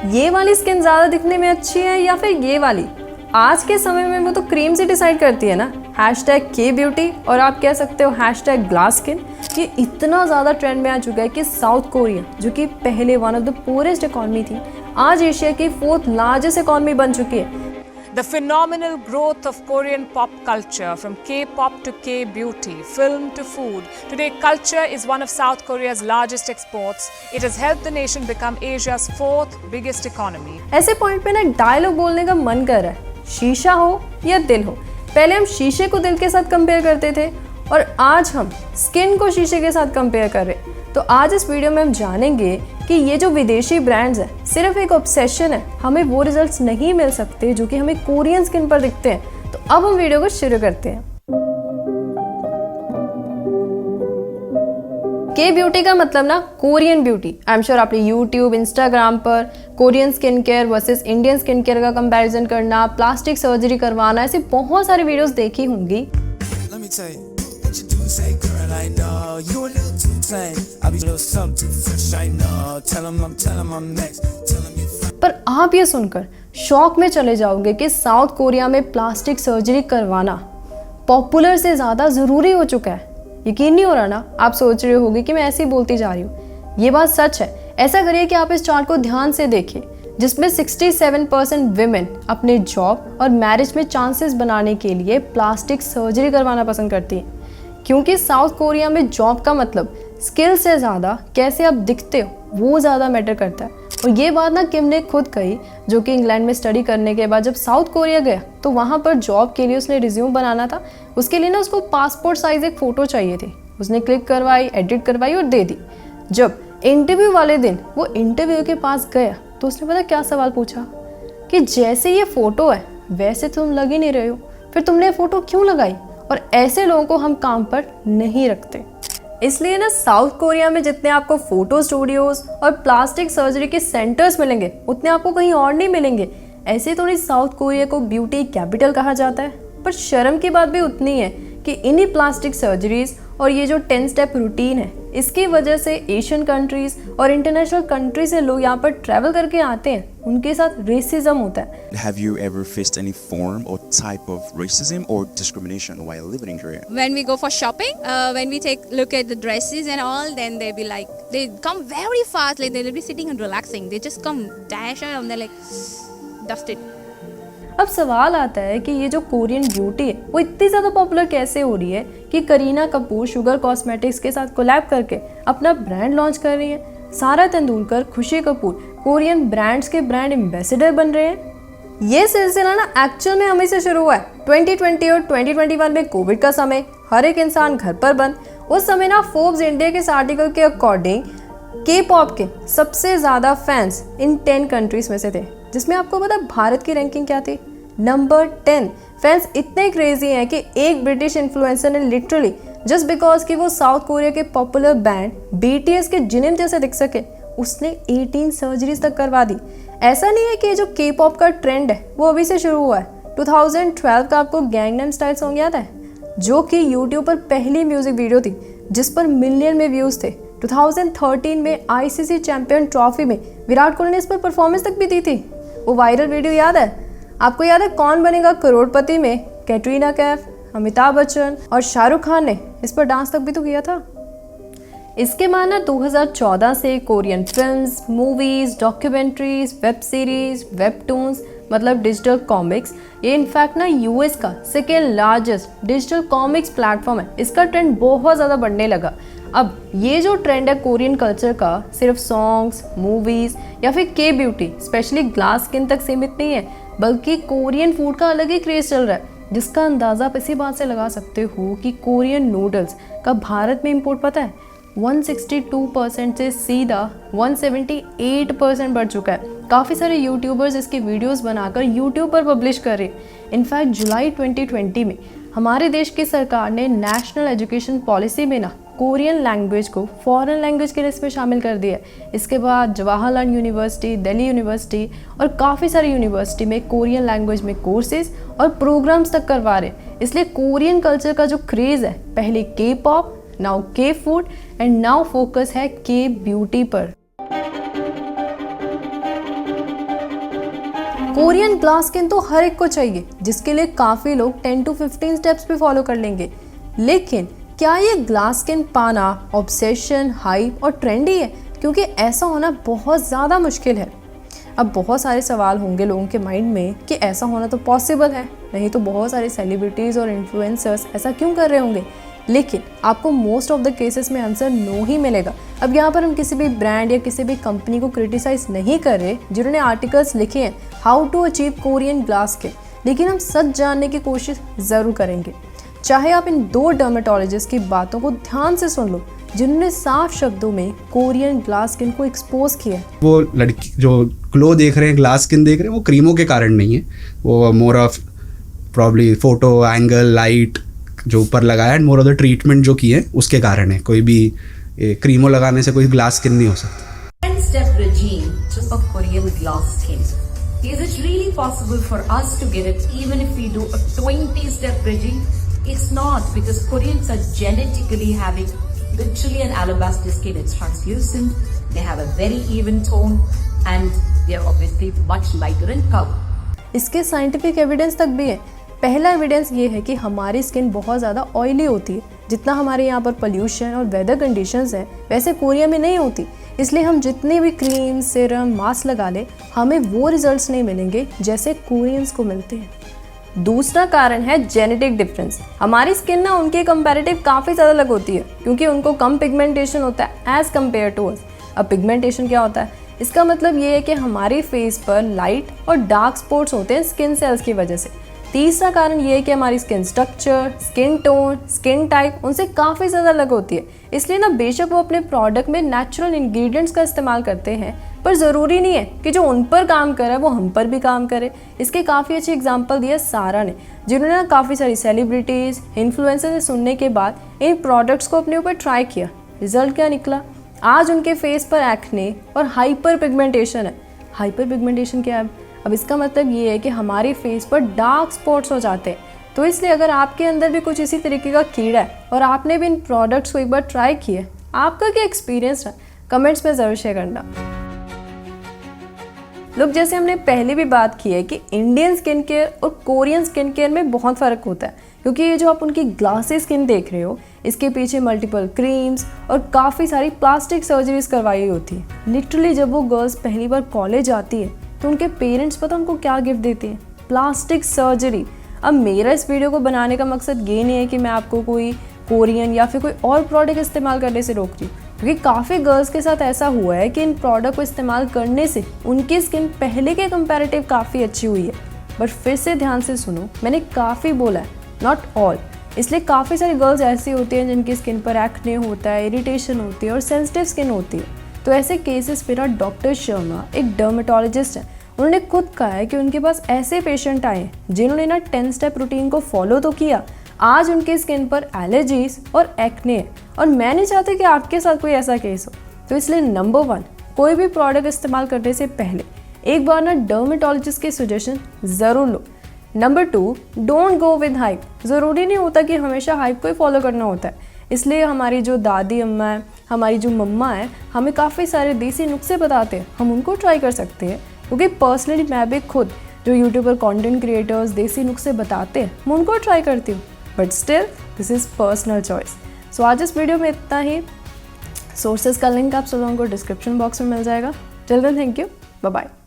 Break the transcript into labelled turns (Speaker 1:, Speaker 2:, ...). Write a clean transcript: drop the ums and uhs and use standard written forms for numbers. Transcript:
Speaker 1: ये वाली स्किन ज़्यादा दिखने में अच्छी है या फिर ये वाली? आज के समय में वो तो क्रीम से डिसाइड करती है ना। #K-beauty और आप कह सकते हो #glass skin। ये इतना ज़्यादा ट्रेंड में आ चुका है कि साउथ कोरिया, जो कि पहले one of the poorest economy थी, आज एशिया की 4th लार्जेस्ट इकॉनमी बन चुकी है।
Speaker 2: The phenomenal growth of Korean pop culture, from K-pop to K-beauty, film to food. Today, culture is one of South Korea's largest exports. It has helped the nation become Asia's 4th biggest economy.
Speaker 1: ऐसे point पे ना dialogue बोलने का मन कर रहा है, शीशा हो या दिल हो। पहले हम शीशे को दिल के साथ कंपेयर करते थे और आज हम स्किन को शीशे के साथ कंपेयर कर रहे हैं। तो आज इस वीडियो में हम जानेंगे कि ये जो विदेशी ब्रांड्स हैं सिर्फ एक ऑब्सेशन है, हमें वो रिजल्ट्स नहीं मिल सकते जो कि हमें कोरियन स्किन पर दिखते हैं। तो अब हम वीडियो को शुरू करते हैं। के ब्यूटी का मतलब ना Korean beauty. I am sure आपने यूट्यूब, इंस्टाग्राम पर Korean skin care versus Indian skin care का कंपैरिजन करना, प्लास्टिक सर्जरी करवाना, ऐसी बहुत सारी वीडियोस देखी होंगी। पर आप ये सुनकर शॉक में चले जाओगे कि साउथ कोरिया में प्लास्टिक सर्जरी करवाना पॉपुलर से ज़्यादा ज़रूरी हो चुका है। यकीन नहीं हो रहा ना? आप सोच रहे होगे कि मैं ऐसे ही बोलती जा रही हूँ। ये बात सच है। ऐसा करिए कि आप इस चार्ट को ध्यान से देखिए, जिसमें 67% विमेन अपने जॉब और मैरिज में चांसेस बनाने के लिए प्लास्टिक सर्जरी करवाना पसंद करती हैं। क्योंकि साउथ कोरिया में जॉब का मतलब स्किल से ज़्यादा कैसे आप दिखते हो वो ज़्यादा मैटर करता है। और ये बात ना किम ने खुद कही, जो कि इंग्लैंड में स्टडी करने के बाद जब साउथ कोरिया गया तो वहाँ पर जॉब के लिए उसने रिज्यूम बनाना था। उसके लिए ना उसको पासपोर्ट साइज एक फ़ोटो चाहिए थी। उसने क्लिक करवाई, एडिट करवाई और दे दी। जब इंटरव्यू वाले दिन वो इंटरव्यू के पास गया तो उसने पता क्या सवाल पूछा कि जैसे ये फ़ोटो है वैसे तुम लग ही नहीं रहे हो, फिर तुमने फ़ोटो क्यों लगाई? और ऐसे लोगों को हम काम पर नहीं रखते। इसलिए ना साउथ कोरिया में जितने आपको फोटो स्टूडियोज और प्लास्टिक सर्जरी के सेंटर्स मिलेंगे उतने आपको कहीं और नहीं मिलेंगे। ऐसे थोड़ी साउथ कोरिया को ब्यूटी कैपिटल कहा जाता है, पर शर्म की बात भी उतनी है कि इन्हीं प्लास्टिक सर्जरीज और ये जो 10 स्टेप रूटीन है, इसकी वजह से एशियन कंट्रीज और इंटरनेशनल कंट्री से लोग यहाँ पर ट्रैवल करके आते हैं, उनके साथ रेसिज्म होता है।
Speaker 3: Have you ever faced any form or type of racism or discrimination while living in Korea?
Speaker 4: When we go for shopping, when we take look at the dresses and all, then they be like, they come very fast, like they'll be sitting and relaxing. They just come dash and they're like, dust it.
Speaker 1: अब सवाल आता है कि ये जो Korean beauty है वो इतनी ज़्यादा पॉपुलर कैसे हो रही है कि करीना कपूर शुगर कॉस्मेटिक्स के साथ कोलैब करके अपना ब्रांड लॉन्च कर रही है। सारा तेंदुलकर, खुशी कपूर कोरियन ब्रांड्स के ब्रांड एम्बेसडर बन रहे हैं। ये सिलसिला ना एक्चुअल में हमें से शुरू हुआ है 2020 और 2021 में। कोविड का समय, हर एक इंसान घर पर बंद। उस समय ना फोर्ब्स इंडिया के इस आर्टिकल के अकॉर्डिंग K-pop के सबसे ज़्यादा फैंस इन 10 कंट्रीज में से थे, जिसमें आपको पता भारत की रैंकिंग क्या थी? नंबर 10। फैंस इतने क्रेजी हैं कि एक ब्रिटिश इन्फ्लुएंसर ने लिटरली जस्ट बिकॉज कि वो साउथ कोरिया के पॉपुलर बैंड BTS के जिनिम जैसे दिख सके, उसने 18 सर्जरीज तक करवा दी। ऐसा नहीं है कि जो K-pop का ट्रेंड है वो अभी से शुरू हुआ है। 2012 का आपको गैंगनम स्टाइल सॉन्ग याद है, जो कि यूट्यूब पर पहली म्यूजिक वीडियो थी जिस पर मिलियन में व्यूज़ थे। 2013 में ICC चैंपियन ट्रॉफी में विराट कोहली ने इस पर परफॉर्मेंस तक भी दी थी। वो वायरल वीडियो याद है आपको? याद है कौन बनेगा करोड़पति में कैटरीना कैफ, अमिताभ बच्चन और शाहरुख खान ने इस पर डांस तक भी तो किया था। इसके बाद ना 2014 से Korean films, movies, documentaries, web series, webtoons मतलब डिजिटल कॉमिक्स, ये इनफैक्ट ना यूएस का second largest digital comics platform है। इसका ट्रेंड बहुत ज़्यादा बढ़ने लगा। अब ये जो ट्रेंड है कोरियन कल्चर का सिर्फ सॉन्ग्स, मूवीज़ या फिर के ब्यूटी स्पेशली ग्लास स्किन तक सीमित नहीं है, बल्कि कोरियन फूड का अलग ही क्रेज चल रहा है, जिसका अंदाज़ा आप इसी बात से लगा सकते हो कि कोरियन नूडल्स का भारत में इंपोर्ट पता है 162% से सीधा 178% बढ़ चुका है। काफ़ी सारे यूट्यूबर्स इसकी वीडियोस बनाकर यूट्यूब पर पब्लिश कर रहे हैं। इनफैक्ट जुलाई 2020 में हमारे देश की सरकार ने नेशनल एजुकेशन पॉलिसी में ना कोरियन लैंग्वेज को फॉरेन लैंग्वेज के लिस्ट में शामिल कर दिया। इसके बाद जवाहरलाल यूनिवर्सिटी, दिल्ली यूनिवर्सिटी और काफ़ी सारी यूनिवर्सिटी में कोरियन लैंग्वेज में कोर्सेज और प्रोग्राम्स तक करवा रहे। इसलिए कोरियन कल्चर का जो क्रेज़ है, पहले K-pop, now K-food and now focus है K-beauty पर। कोरियन ग्लास स्किन तो हर एक को चाहिए, जिसके लिए काफ़ी लोग 10 to 15 स्टेप्स भी फॉलो कर लेंगे। लेकिन क्या ये ग्लास स्किन पाना ऑब्सेशन, हाइप और ट्रेंडी है? क्योंकि ऐसा होना बहुत ज़्यादा मुश्किल है। अब बहुत सारे सवाल होंगे लोगों के माइंड में कि ऐसा होना तो पॉसिबल है, नहीं तो बहुत सारे सेलिब्रिटीज़ और इन्फ्लुएंसर्स ऐसा क्यों कर रहे होंगे। लेकिन आपको मोस्ट ऑफ द केसेस में आंसर नो ही मिलेगा। अब यहाँ पर हम किसी भी ब्रांड या किसी भी कंपनी को क्रिटिसाइज नहीं कर रहे जिन्होंने आर्टिकल्स लिखे हैं how to achieve Korean glass skin, लेकिन हम सच जानने की कोशिश ज़रूर करेंगे। चाहे आप इन 2 डर्मेटोलॉजिस्ट की बातों को ध्यान से सुन लो जिन्होंने साफ शब्दों में कोरियन ग्लास स्किन को एक्सपोज किया।
Speaker 5: वो लड़की जो ग्लो देख रहे हैं, ग्लास स्किन देख रहे हैं, वो क्रीमों के कारण नहीं है, वो more of probably photo angle, light जो ऊपर लगाया and more of the treatment जो की है उसके कारण है। कोई भी क्रीमों लगाने से कोई ग्लास स्किन नहीं हो सकता।
Speaker 6: 10-step regime just for Korean glass skin. Is it really possible for us to get it even if we do a 20-step regime? It's not, because Koreans are genetically having literally an alabaster skin. It's translucent, they have a very even tone and they are obviously much lighter in color.
Speaker 1: इसके scientific evidence तक भी है। पहला evidence ये है कि हमारी skin बहुत ज़्यादा ऑयली होती है। जितना हमारे यहाँ पर पोल्यूशन और वेदर कंडीशंस है वैसे कोरिया में नहीं होती, इसलिए हम जितने भी क्रीम, सीरम, मास्क लगा ले हमें वो रिजल्ट्स नहीं मिलेंगे जैसे कोरियंस को मिलते हैं। दूसरा कारण है जेनेटिक डिफरेंस। हमारी स्किन ना उनके कंपैरेटिव काफ़ी ज़्यादा अलग होती है क्योंकि उनको कम पिगमेंटेशन होता है एज़ कम्पेयर टू अस। अब पिगमेंटेशन क्या होता है? इसका मतलब ये है कि हमारी फेस पर लाइट और डार्क स्पॉट्स होते हैं स्किन सेल्स की वजह से। तीसरा कारण ये है कि हमारी skin structure, skin tone, skin type उनसे काफ़ी ज़्यादा अलग होती है। इसलिए ना बेशक वो अपने प्रोडक्ट में नेचुरल इंग्रेडिएंट्स का इस्तेमाल करते हैं, पर ज़रूरी नहीं है कि जो उन पर काम करे वो हम पर भी काम करे। इसके काफ़ी अच्छी एग्जांपल दिया सारा ने, जिन्होंने ना काफ़ी सारी सेलिब्रिटीज़, इन्फ्लुएंसर से सुनने के बाद इन प्रोडक्ट्स को अपने ऊपर ट्राई किया। रिजल्ट क्या निकला? आज उनके फेस पर एक्ने और हाइपर पिगमेंटेशन है। हाइपर पिगमेंटेशन क्या है? अब इसका मतलब ये है कि हमारे फेस पर डार्क स्पॉट्स हो जाते हैं। तो इसलिए अगर आपके अंदर भी कुछ इसी तरीके का कीड़ा है और आपने भी इन प्रोडक्ट्स को एक बार ट्राई किया, आपका क्या एक्सपीरियंस रहा कमेंट्स में ज़रूर शेयर करना। लोग जैसे हमने पहले भी बात की है कि इंडियन स्किन केयर और कोरियन स्किन केयर में बहुत फ़र्क होता है, क्योंकि ये जो आप उनकी ग्लासी स्किन देख रहे हो इसके पीछे मल्टीपल क्रीम्स और काफ़ी सारी प्लास्टिक सर्जरीज करवाई होती है। लिटरली जब वो गर्ल्स पहली बार कॉलेज आती है तो उनके पेरेंट्स पता उनको क्या गिफ्ट देते हैं? Plastic surgery. अब मेरा इस वीडियो को बनाने का मकसद ये नहीं है कि मैं आपको कोई कोरियन या फिर कोई और प्रोडक्ट इस्तेमाल करने से रोक रही हूँ, क्योंकि काफ़ी गर्ल्स के साथ ऐसा हुआ है कि इन प्रोडक्ट को इस्तेमाल करने से उनकी स्किन पहले के कंपैरेटिव काफ़ी अच्छी हुई है। बट फिर से ध्यान से सुनो, मैंने काफ़ी बोला है, नॉट ऑल। इसलिए काफ़ी सारी गर्ल्स ऐसी होती हैं जिनकी स्किन पर एक्ने होता है, इरिटेशन होती है और सेंसिटिव स्किन होती है। तो ऐसे केसेस पे ना डॉक्टर शर्मा एक डर्मेटोलॉजिस्ट हैं, उन्होंने खुद कहा है कि उनके पास ऐसे पेशेंट आए हैं जिन्होंने ना 10 स्टेप रूटीन को फॉलो तो किया, आज उनके स्किन पर एलर्जीज और एक्ने है। और मैं नहीं चाहती कि आपके साथ कोई ऐसा केस हो। तो इसलिए नंबर 1, कोई भी प्रोडक्ट इस्तेमाल करने से पहले एक बार ना डर्मेटोलॉजिस्ट के सजेशन ज़रूर लो। Number 2, don't go with hype. ज़रूरी नहीं होता कि हमेशा हाइप को ही फॉलो करना होता है। इसलिए हमारी जो दादी अम्मा है, हमारी जो मम्मा है, हमें काफ़ी सारे देसी नुस्खे बताते हैं, हम उनको ट्राई कर सकते हैं। क्योंकि पर्सनली मैं भी खुद जो यूट्यूबर कंटेंट क्रिएटर्स देसी नुस्खे बताते हैं मैं उनको ट्राई करती हूँ, but still this is personal choice. So आज इस वीडियो में इतना ही। सोर्सेज का लिंक आप सब लोगों को डिस्क्रिप्शन बॉक्स में मिल जाएगा। Till then thank you, bye bye.